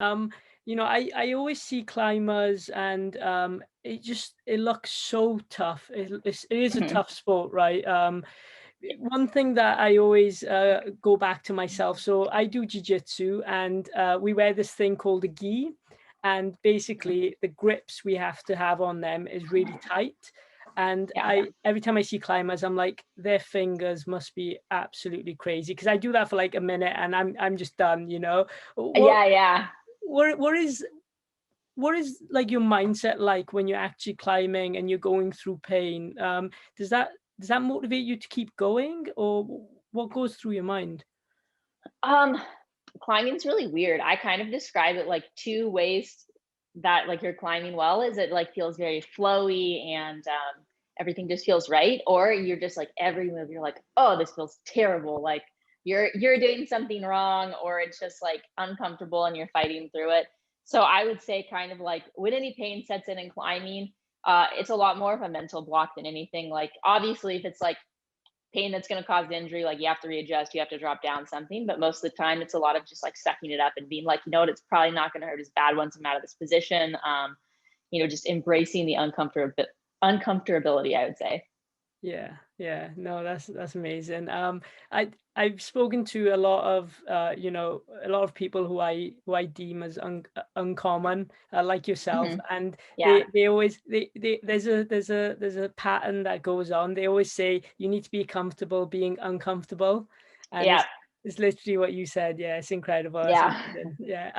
Um, I always see climbers and it looks so tough. It is a Mhm. tough sport, right? One thing that I always go back to myself. So I do jujitsu, and we wear this thing called a gi, and basically the grips we have to have on them is really tight. And Yeah. I every time I see climbers, I'm like, their fingers must be absolutely crazy because I do that for like a minute and I'm just done. What Yeah, yeah. what what is what is like your mindset like when you're actually climbing and you're going through pain? Does that motivate you to keep going, or what goes through your mind? Um, Climbing's really weird. I kind of describe it like 2 ways that, like, you're climbing well is it, like, feels very flowy and, everything just feels right, or you're just like every move, you're like, "Oh, this feels terrible," like, you're doing something wrong, or it's just, like, uncomfortable and you're fighting through it. So I would say kind of like when any pain sets in climbing, it's a lot more of a mental block than anything. Like, obviously, if it's, like, pain that's going to cause the injury, like you have to readjust, you have to drop down something, but most of the time it's a lot of just like sucking it up and being like, you know what, it's probably not going to hurt as bad once I'm out of this position. Just embracing the uncomfortability, I would say. Yeah, yeah. No, that's amazing. I've spoken to a lot of a lot of people who I deem as uncommon, like yourself, Hmm. and Yeah. they always there's a pattern that goes on. They always say you need to be comfortable being uncomfortable, and Yeah. it's literally what you said. Yeah, it's incredible. That's Yeah. amazing. Yeah.